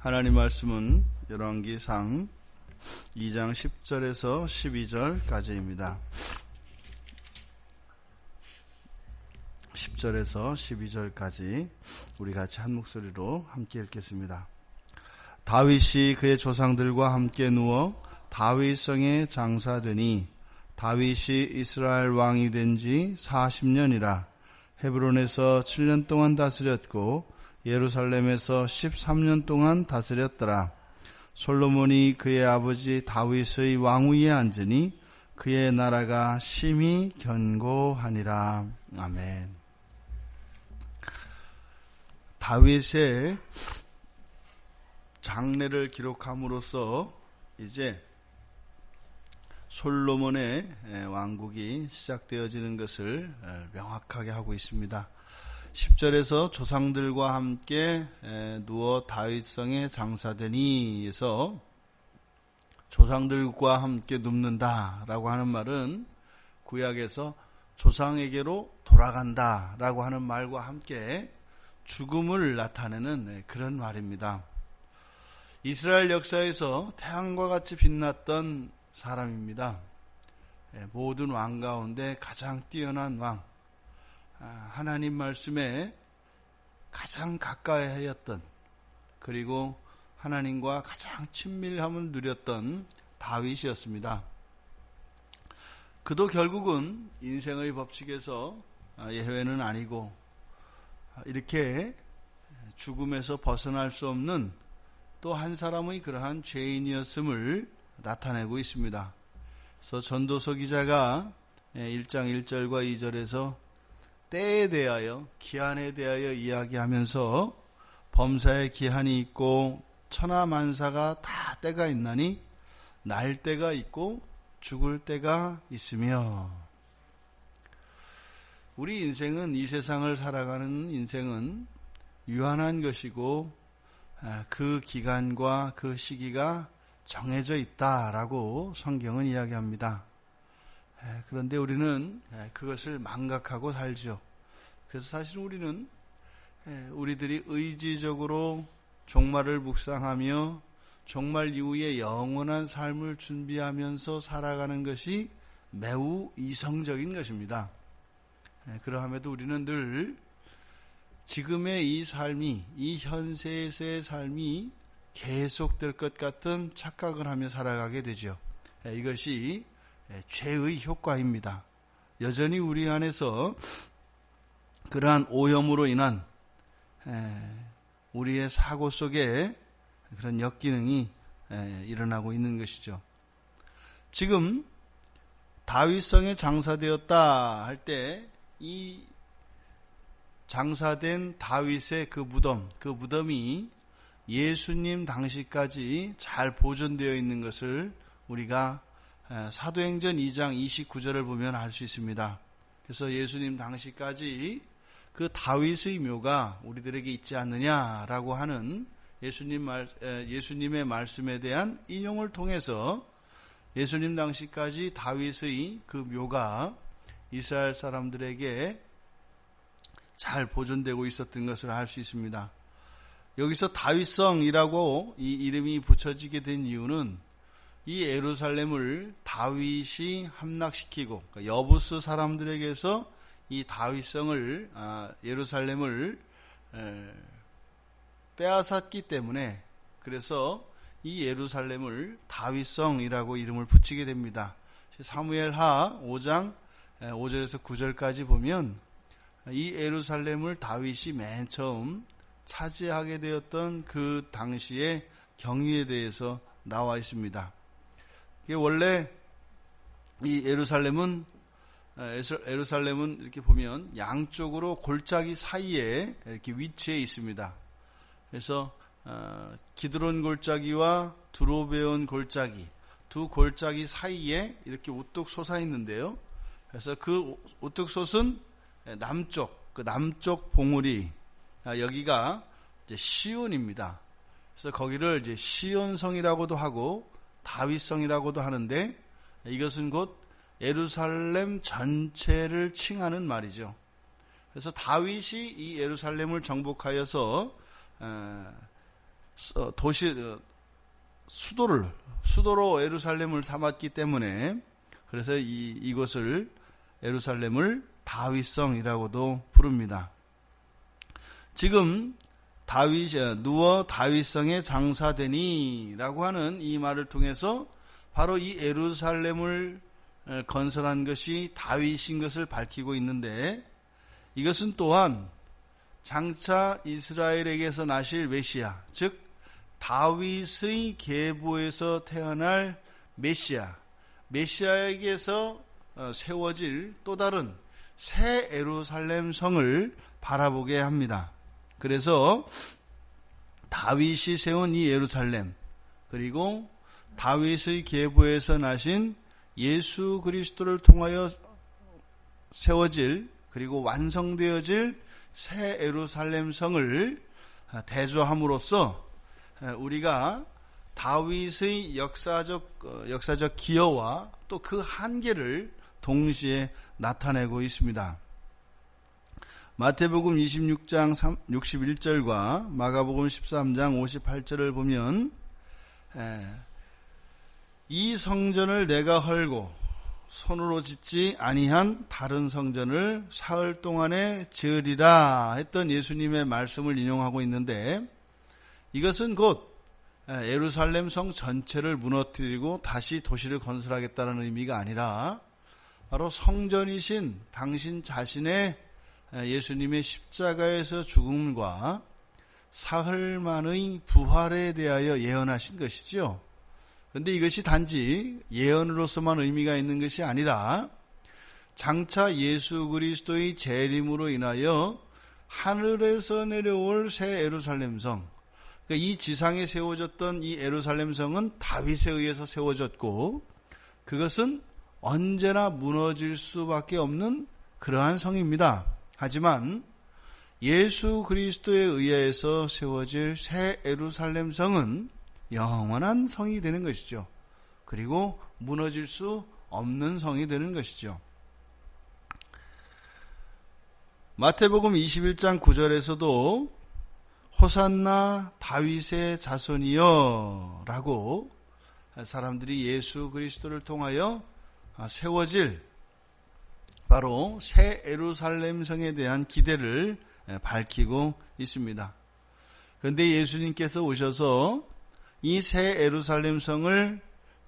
하나님 말씀은 열왕기상 2장 10절에서 12절까지입니다. 10절에서 12절까지 우리 같이 한 목소리로 함께 읽겠습니다. 다윗이 그의 조상들과 함께 누워 다윗성에 장사되니 다윗이 이스라엘 왕이 된 지 40년이라. 헤브론에서 7년 동안 다스렸고 예루살렘에서 13년 동안 다스렸더라. 솔로몬이 그의 아버지 다윗의 왕위에 앉으니 그의 나라가 심히 견고하니라. 아멘. 다윗의 장래를 기록함으로써 이제 솔로몬의 왕국이 시작되어지는 것을 명확하게 하고 있습니다. 10절에서 조상들과 함께 누워 다윗성에 장사되니 에서 조상들과 함께 눕는다라고 하는 말은 구약에서 조상에게로 돌아간다라고 하는 말과 함께 죽음을 나타내는 그런 말입니다. 이스라엘 역사에서 태양과 같이 빛났던 사람입니다. 모든 왕 가운데 가장 뛰어난 왕, 하나님 말씀에 가장 가까이 하였던, 그리고 하나님과 가장 친밀함을 누렸던 다윗이었습니다. 그도 결국은 인생의 법칙에서 예외는 아니고 이렇게 죽음에서 벗어날 수 없는 또 한 사람의 그러한 죄인이었음을 나타내고 있습니다. 그래서 전도서 기자가 1장 1절과 2절에서 때에 대하여, 기한에 대하여 이야기하면서 범사에 기한이 있고 천하만사가 다 때가 있나니 날 때가 있고 죽을 때가 있으며, 우리 인생은, 이 세상을 살아가는 인생은 유한한 것이고 그 기간과 그 시기가 정해져 있다라고 성경은 이야기합니다. 그런데 우리는 그것을 망각하고 살죠. 그래서 사실 우리는 우리들이 의지적으로 종말을 묵상하며 종말 이후에 영원한 삶을 준비하면서 살아가는 것이 매우 이성적인 것입니다. 그러함에도 우리는 늘 지금의 이 삶이, 이 현세에서의 삶이 계속될 것 같은 착각을 하며 살아가게 되죠. 이것이 죄의 효과입니다. 여전히 우리 안에서 그러한 오염으로 인한 우리의 사고 속에 그런 역기능이 일어나고 있는 것이죠. 지금 다윗성에 장사되었다 할 때 이 장사된 다윗의 그 무덤이 예수님 당시까지 잘 보존되어 있는 것을 우리가 사도행전 2장 29절을 보면 알 수 있습니다. 그래서 예수님 당시까지 그 다윗의 묘가 우리들에게 있지 않느냐라고 하는 예수님의 말씀에 대한 인용을 통해서 예수님 당시까지 다윗의 그 묘가 이스라엘 사람들에게 잘 보존되고 있었던 것을 알 수 있습니다. 여기서 다윗성이라고 이 이름이 붙여지게 된 이유는 이 예루살렘을 다윗이 함락시키고, 그러니까 여부스 사람들에게서 이 다윗성을, 예루살렘을 빼앗았기 때문에, 그래서 이 예루살렘을 다윗성이라고 이름을 붙이게 됩니다. 사무엘하 5장 5절에서 9절까지 보면 이 예루살렘을 다윗이 맨 처음 차지하게 되었던 그 당시의 경위에 대해서 나와 있습니다. 원래 이 예루살렘은 이렇게 보면 양쪽으로 골짜기 사이에 이렇게 위치해 있습니다. 그래서 기드론 골짜기와 두로베온 골짜기, 두 골짜기 사이에 이렇게 우뚝 솟아 있는데요. 그래서 그 우뚝 솟은 남쪽 봉우리, 여기가 이제 시온입니다. 그래서 거기를 이제 시온성이라고도 하고 다윗성이라고도 하는데, 이것은 곧 예루살렘 전체를 칭하는 말이죠. 그래서 다윗이 이 예루살렘을 정복하여서 수도로 예루살렘을 삼았기 때문에 그래서 이곳을 예루살렘을 다윗성이라고도 부릅니다. 지금 누워 다윗성에 장사되니라고 하는 이 말을 통해서 바로 이 예루살렘을 건설한 것이 다윗인 것을 밝히고 있는데, 이것은 또한 장차 이스라엘에게서 나실 메시아, 즉 다윗의 계보에서 태어날 메시아에게서 세워질 또 다른 새 예루살렘 성을 바라보게 합니다. 그래서 다윗이 세운 이 예루살렘, 그리고 다윗의 계보에서 나신 예수 그리스도를 통하여 세워질 그리고 완성되어질 새 예루살렘 성을 대조함으로써 우리가 다윗의 역사적 기여와 또 그 한계를 동시에 나타내고 있습니다. 마태복음 26장 61절과 마가복음 13장 58절을 보면 이 성전을 내가 헐고 손으로 짓지 아니한 다른 성전을 사흘 동안에 지으리라 했던 예수님의 말씀을 인용하고 있는데, 이것은 곧 예루살렘 성 전체를 무너뜨리고 다시 도시를 건설하겠다는 의미가 아니라 바로 성전이신 당신 자신의 예수님의 십자가에서 죽음과 사흘 만의 부활에 대하여 예언하신 것이죠. 그런데 이것이 단지 예언으로서만 의미가 있는 것이 아니라 장차 예수 그리스도의 재림으로 인하여 하늘에서 내려올 새 예루살렘 성, 그러니까 이 지상에 세워졌던 이 예루살렘 성은 다윗에 의해서 세워졌고 그것은 언제나 무너질 수밖에 없는 그러한 성입니다. 하지만 예수 그리스도에 의해서 세워질 새 예루살렘 성은 영원한 성이 되는 것이죠. 그리고 무너질 수 없는 성이 되는 것이죠. 마태복음 21장 9절에서도 호산나 다윗의 자손이여 라고 사람들이 예수 그리스도를 통하여 세워질 바로 새 예루살렘 성에 대한 기대를 밝히고 있습니다. 그런데 예수님께서 오셔서 이 새 예루살렘 성을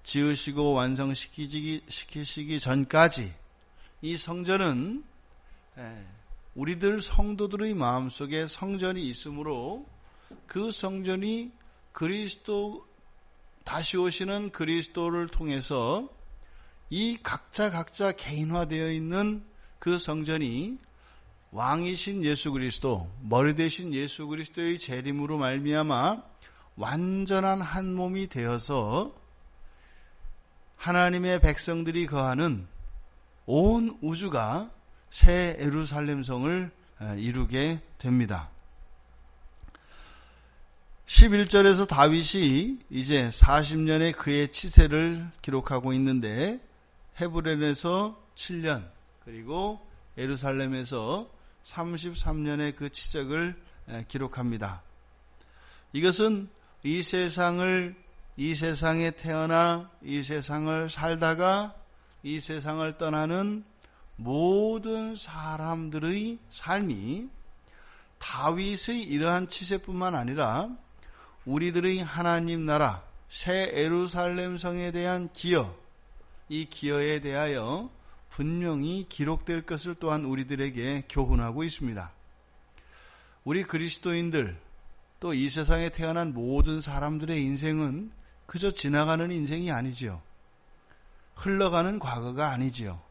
지으시고 완성시키시기 전까지 이 성전은 우리들 성도들의 마음속에 성전이 있으므로 그 성전이 다시 오시는 그리스도를 통해서 이 각자 개인화되어 있는 그 성전이 왕이신 예수 그리스도, 머리 되신 예수 그리스도의 재림으로 말미암아 완전한 한 몸이 되어서 하나님의 백성들이 거하는 온 우주가 새 예루살렘 성을 이루게 됩니다. 11절에서 다윗이 이제 40년의 그의 치세를 기록하고 있는데, 헤브론에서 7년 그리고 예루살렘에서 33년의 그 치적을 기록합니다. 이것은 이 세상에 태어나 이 세상을 살다가 이 세상을 떠나는 모든 사람들의 삶이 다윗의 이러한 치세뿐만 아니라 우리들의 하나님 나라 새 예루살렘 성에 대한 기여, 이 기여에 대하여 분명히 기록될 것을 또한 우리들에게 교훈하고 있습니다. 우리 그리스도인들 또 이 세상에 태어난 모든 사람들의 인생은 그저 지나가는 인생이 아니지요. 흘러가는 과거가 아니지요.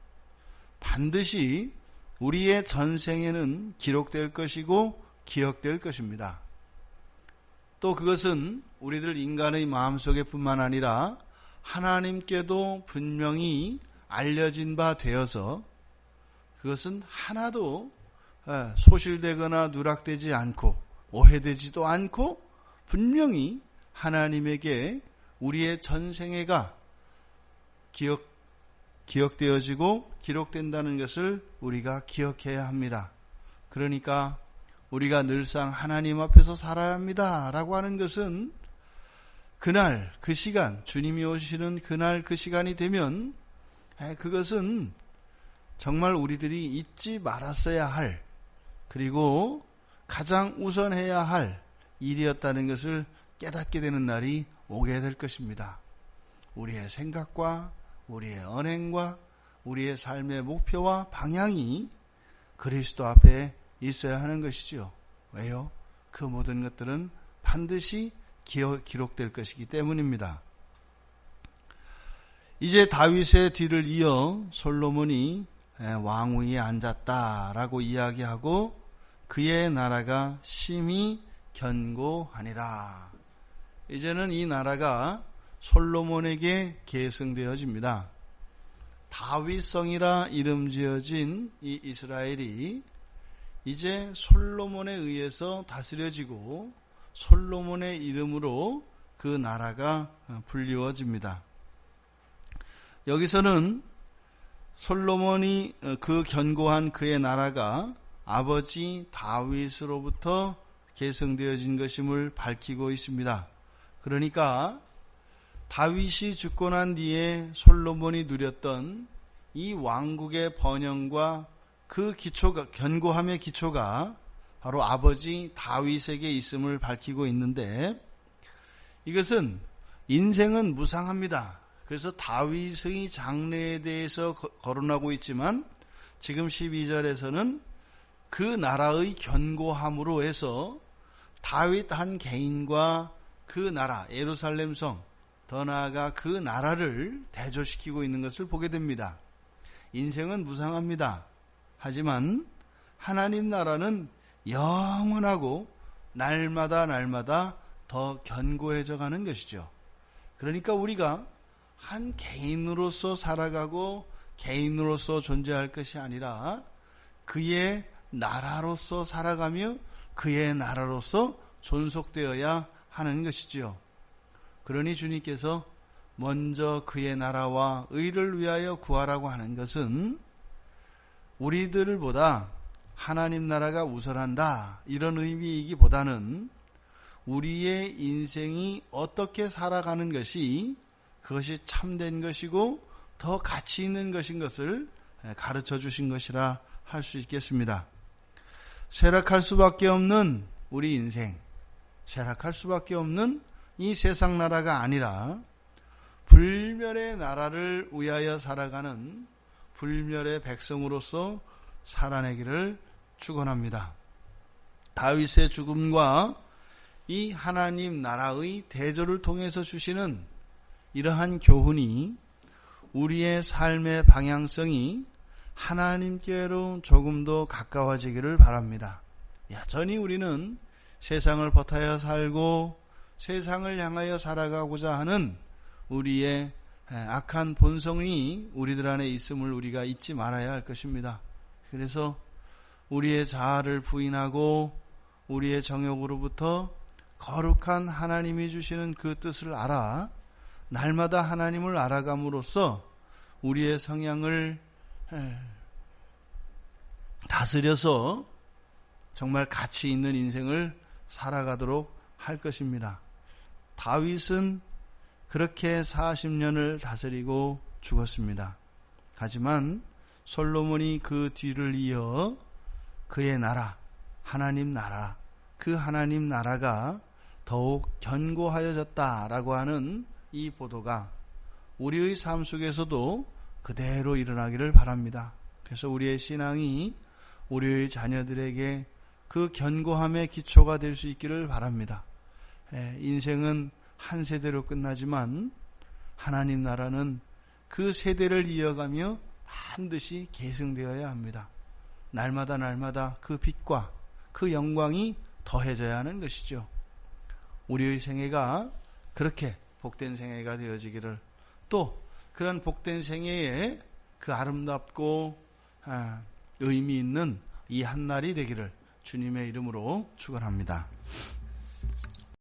반드시 우리의 전생에는 기록될 것이고 기억될 것입니다. 또 그것은 우리들 인간의 마음속에 뿐만 아니라 하나님께도 분명히 알려진 바 되어서 그것은 하나도 소실되거나 누락되지 않고 오해되지도 않고 분명히 하나님에게 우리의 전생애가 기억되어지고 기록된다는 것을 우리가 기억해야 합니다. 그러니까 우리가 늘상 하나님 앞에서 살아야 합니다 라고 하는 것은 그날 그 시간, 주님이 오시는 그날 그 시간이 되면 그것은 정말 우리들이 잊지 말았어야 할, 그리고 가장 우선해야 할 일이었다는 것을 깨닫게 되는 날이 오게 될 것입니다. 우리의 생각과 우리의 언행과 우리의 삶의 목표와 방향이 그리스도 앞에 있어야 하는 것이죠. 왜요? 그 모든 것들은 반드시 기록될 것이기 때문입니다. 이제 다윗의 뒤를 이어 솔로몬이 왕위에 앉았다라고 이야기하고 그의 나라가 심히 견고하니라. 이제는 이 나라가 솔로몬에게 계승되어집니다. 다윗성이라 이름 지어진 이 이스라엘이 이제 솔로몬에 의해서 다스려지고 솔로몬의 이름으로 그 나라가 불리워집니다. 여기서는 솔로몬이 그 견고한 그의 나라가 아버지 다윗으로부터 계승되어진 것임을 밝히고 있습니다. 그러니까 다윗이 죽고 난 뒤에 솔로몬이 누렸던 이 왕국의 번영과 그 기초가, 견고함의 기초가 바로 아버지 다윗에게 있음을 밝히고 있는데, 이것은 인생은 무상합니다. 그래서 다윗의 장래에 대해서 거론하고 있지만 지금 12절에서는 그 나라의 견고함으로 해서 다윗 한 개인과 그 나라 예루살렘 성, 더 나아가 그 나라를 대조시키고 있는 것을 보게 됩니다. 인생은 무상합니다. 하지만 하나님 나라는 영원하고 날마다 더 견고해져 가는 것이죠. 그러니까 우리가 한 개인으로서 살아가고 개인으로서 존재할 것이 아니라 그의 나라로서 살아가며 그의 나라로서 존속되어야 하는 것이지요. 그러니 주님께서 먼저 그의 나라와 의를 위하여 구하라고 하는 것은 우리들보다 하나님 나라가 우선한다, 이런 의미이기보다는 우리의 인생이 어떻게 살아가는 것이 그것이 참된 것이고 더 가치 있는 것인 것을 가르쳐 주신 것이라 할 수 있겠습니다. 쇠락할 수밖에 없는 우리 인생, 쇠락할 수밖에 없는 이 세상 나라가 아니라 불멸의 나라를 위하여 살아가는 불멸의 백성으로서 살아내기를 축원합니다. 다윗의 죽음과 이 하나님 나라의 대조를 통해서 주시는 이러한 교훈이 우리의 삶의 방향성이 하나님께로 조금 더 가까워지기를 바랍니다. 여전히 우리는 세상을 버타여 살고 세상을 향하여 살아가고자 하는 우리의 악한 본성이 우리들 안에 있음을 우리가 잊지 말아야 할 것입니다. 그래서 우리의 자아를 부인하고 우리의 정욕으로부터 거룩한 하나님이 주시는 그 뜻을 알아 날마다 하나님을 알아감으로써 우리의 성향을 다스려서 정말 가치 있는 인생을 살아가도록 할 것입니다. 다윗은 그렇게 40년을 다스리고 죽었습니다. 하지만 솔로몬이 그 뒤를 이어 그의 나라, 하나님 나라, 그 하나님 나라가 더욱 견고하여졌다라고 하는 이 보도가 우리의 삶 속에서도 그대로 일어나기를 바랍니다. 그래서 우리의 신앙이 우리의 자녀들에게 그 견고함의 기초가 될 수 있기를 바랍니다. 인생은 한 세대로 끝나지만 하나님 나라는 그 세대를 이어가며 반드시 계승되어야 합니다. 날마다 그 빛과 그 영광이 더해져야 하는 것이죠. 우리의 생애가 그렇게 복된 생애가 되어지기를, 또 그런 복된 생애에 그 아름답고 의미 있는 이 한날이 되기를 주님의 이름으로 축원합니다.